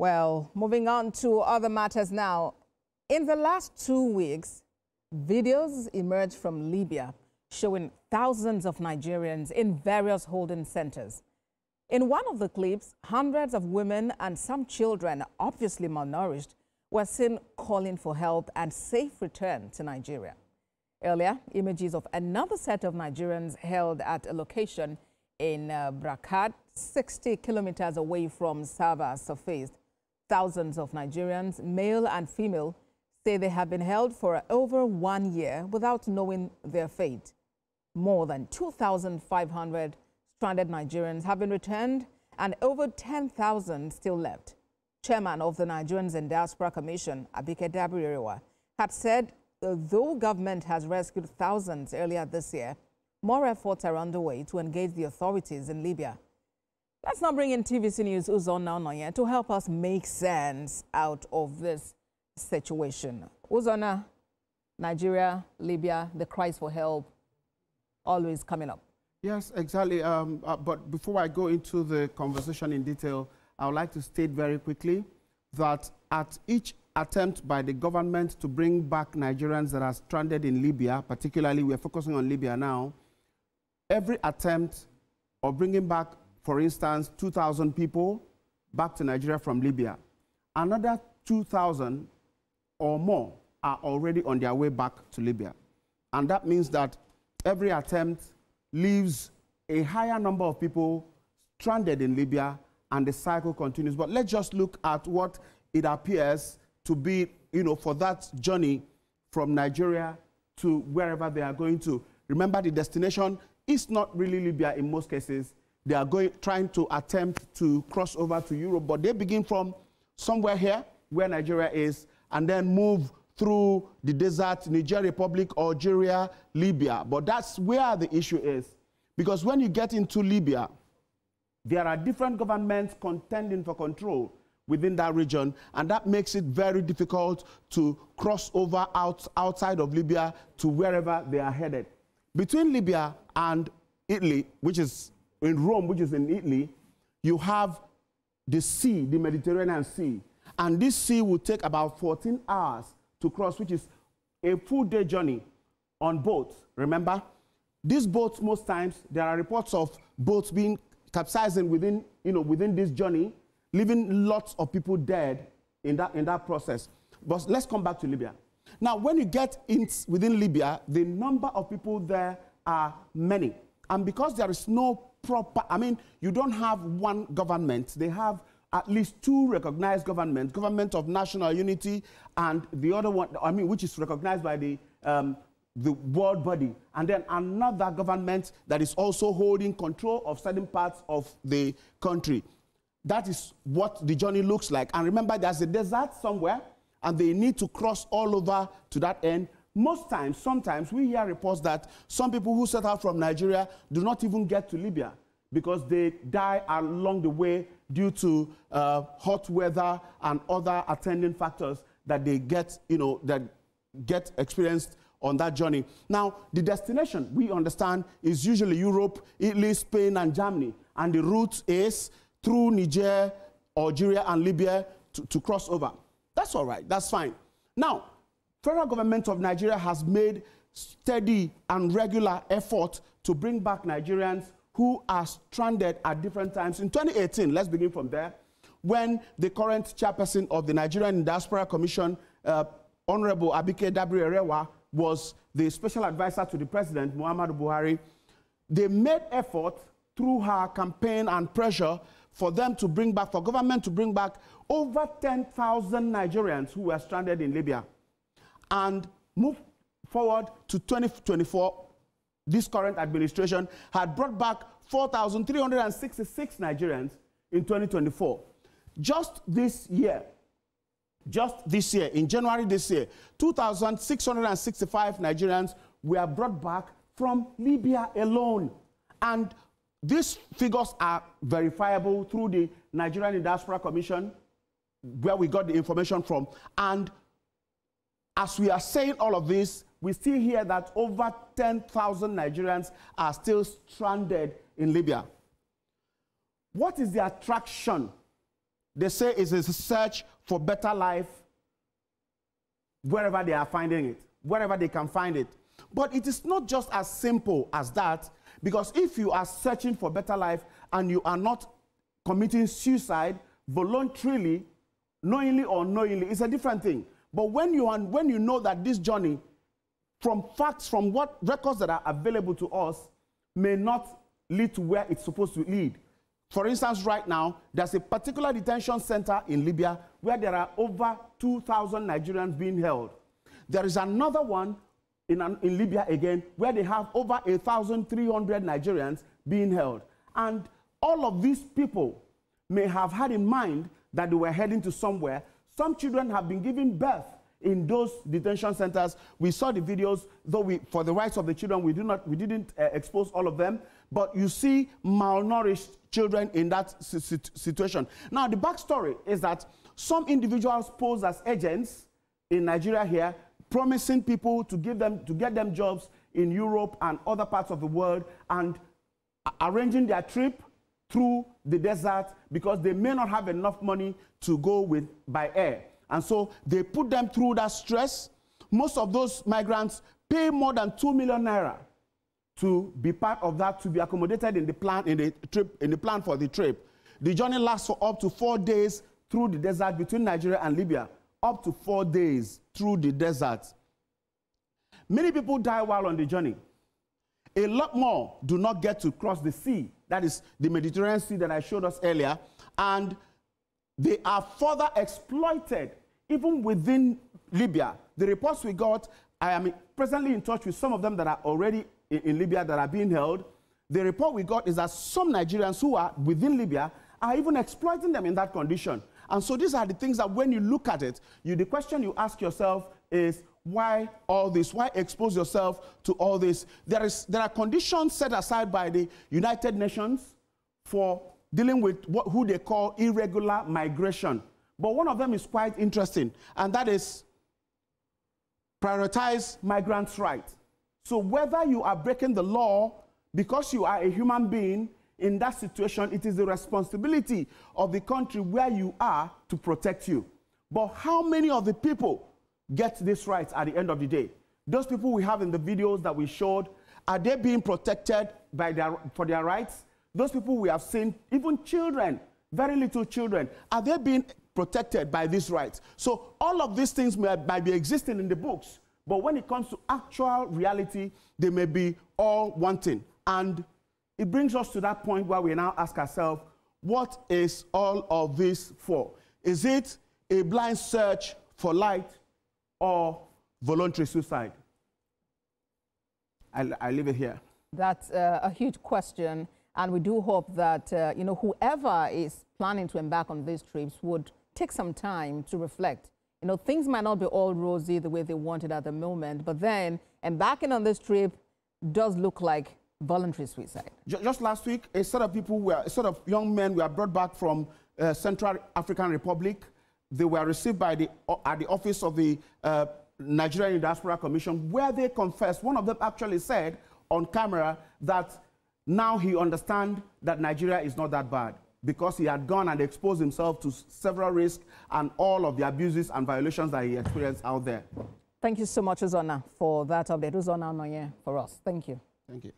Well, moving on to other matters now. In the last 2 weeks, videos emerged from Libya showing thousands of Nigerians in various holding centers. In one of the clips, hundreds of women and some children, obviously malnourished, were seen calling for help and safe return to Nigeria. Earlier, images of another set of Nigerians held at a location in Brakat, 60 kilometers away from Sava, surfaced. Thousands of Nigerians, male and female, say they have been held for over 1 year without knowing their fate. More than 2,500 stranded Nigerians have been returned and over 10,000 still left. Chairman of the Nigerians in Diaspora Commission, Irregular, had said though government has rescued thousands earlier this year, more efforts are underway to engage the authorities in Libya. Let's now bring in TVC News On to help us make sense out of this situation. Uzona, Nigeria, Libya, the cries for help always coming up. Yes, exactly. But before I go into the conversation in detail, I would like to state very quickly that at each attempt by the government to bring back Nigerians that are stranded in Libya, particularly we are focusing on Libya now, every attempt of bringing back, for instance, 2,000 people back to Nigeria from Libya, another 2,000 or more are already on their way back to Libya. And that means that every attempt leaves a higher number of people stranded in Libya, and the cycle continues. But let's just look at what it appears to be, for that journey from Nigeria to wherever they are going to. Remember, the destination is not really Libya in most cases. They are trying to attempt to cross over to Europe, but they begin from somewhere here, where Nigeria is, and then move through the desert, Niger Republic, Algeria, Libya. But that's where the issue is. Because when you get into Libya, there are different governments contending for control within that region, and that makes it very difficult to cross over outside of Libya to wherever they are headed. Between Libya and Italy, which is in Rome, which is in Italy, you have the sea, the Mediterranean Sea. And this sea will take about 14 hours to cross, which is a full day journey on boats. Remember, these boats, most times, there are reports of boats being capsizing within this journey, leaving lots of people dead in that process. But let's come back to Libya. Now, when you get within Libya, the number of people there are many. And because there is no proper, you don't have one government. They have at least two recognized governments, government of national unity, and the other one, which is recognized by the world body, and then another government that is also holding control of certain parts of the country. That is what the journey looks like. And remember, there's a desert somewhere, and they need to cross all over to that end. Most times, sometimes, we hear reports that some people who set out from Nigeria do not even get to Libya because they die along the way due to hot weather and other attending factors that they get, that get experienced on that journey. Now, the destination, we understand, is usually Europe, Italy, Spain, and Germany. And the route is through Niger, Algeria, and Libya to cross over. That's all right. That's fine. Now, federal government of Nigeria has made steady and regular effort to bring back Nigerians who are stranded at different times. In 2018, let's begin from there, when the current chairperson of the Nigerian Diaspora Commission, Honorable Abike Dabiri-Erewa, was the special advisor to the president, Muhammadu Buhari, they made effort through her campaign and pressure for them to bring back, for government to bring back over 10,000 Nigerians who were stranded in Libya. And move forward to 2024, this current administration had brought back 4,366 Nigerians in 2024. Just this year, in January this year, 2,665 Nigerians were brought back from Libya alone. And these figures are verifiable through the Nigerian Diaspora Commission, where we got the information from. And as we are saying all of this, we still hear that over 10,000 Nigerians are still stranded in Libya. What is the attraction They say it's a search for better life wherever they are finding it, wherever they can find it. But it is not just as simple as that, because if you are searching for better life and you are not committing suicide voluntarily, knowingly or unknowingly, it's a different thing. But when you know that this journey, from facts, from what records that are available to us, may not lead to where it's supposed to lead. For instance, right now, there's a particular detention center in Libya where there are over 2,000 Nigerians being held. There is another one in Libya again where they have over 1,300 Nigerians being held. And all of these people may have had in mind that they were heading to somewhere. Some children have been given birth in those detention centers. We saw the videos, though for the rights of the children, we didn't expose all of them. But you see malnourished children in that situation. Now, the backstory is that some individuals pose as agents in Nigeria here, promising people to get them jobs in Europe and other parts of the world, and arranging their trip through the desert because they may not have enough money to go by air. And so they put them through that stress. Most of those migrants pay more than 2 million naira to be part of that, to be accommodated in the plan for the trip. The journey lasts for up to 4 days through the desert between Nigeria and Libya. Up to 4 days through the desert. Many people die while on the journey. A lot more do not get to cross the sea. That is the Mediterranean Sea that I showed us earlier. And they are further exploited even within Libya. The reports we got, I am presently in touch with some of them that are already in Libya that are being held. The report we got is that some Nigerians who are within Libya are even exploiting them in that condition. And so these are the things that when you look at it, the question you ask yourself is, why all this? Why expose yourself to all this? There are conditions set aside by the United Nations for dealing with who they call irregular migration. But one of them is quite interesting, and that is prioritize migrants' rights. So whether you are breaking the law because you are a human being, in that situation, it is the responsibility of the country where you are to protect you. But how many of the people get these rights at the end of the day? Those people we have in the videos that we showed, are they being protected for their rights? Those people we have seen, even children, very little children, are they being protected by these rights? So all of these things might be existing in the books, but when it comes to actual reality, they may be all wanting. And it brings us to that point where we now ask ourselves, what is all of this for? Is it a blind search for light or voluntary suicide? I leave it here. That's a huge question, and we do hope that whoever is planning to embark on these trips would take some time to reflect. Things might not be all rosy the way they want it at the moment, but then embarking on this trip does look like voluntary suicide. Just last week, a set of young men were brought back from Central African Republic. They were received at the office of the Nigerian Diaspora Commission, where they confessed. One of them actually said on camera that now he understands that Nigeria is not that bad, because he had gone and exposed himself to several risks and all of the abuses and violations that he experienced out there. Thank you so much, Uzonna, for that update. Uzonna Noye for us. Thank you. Thank you.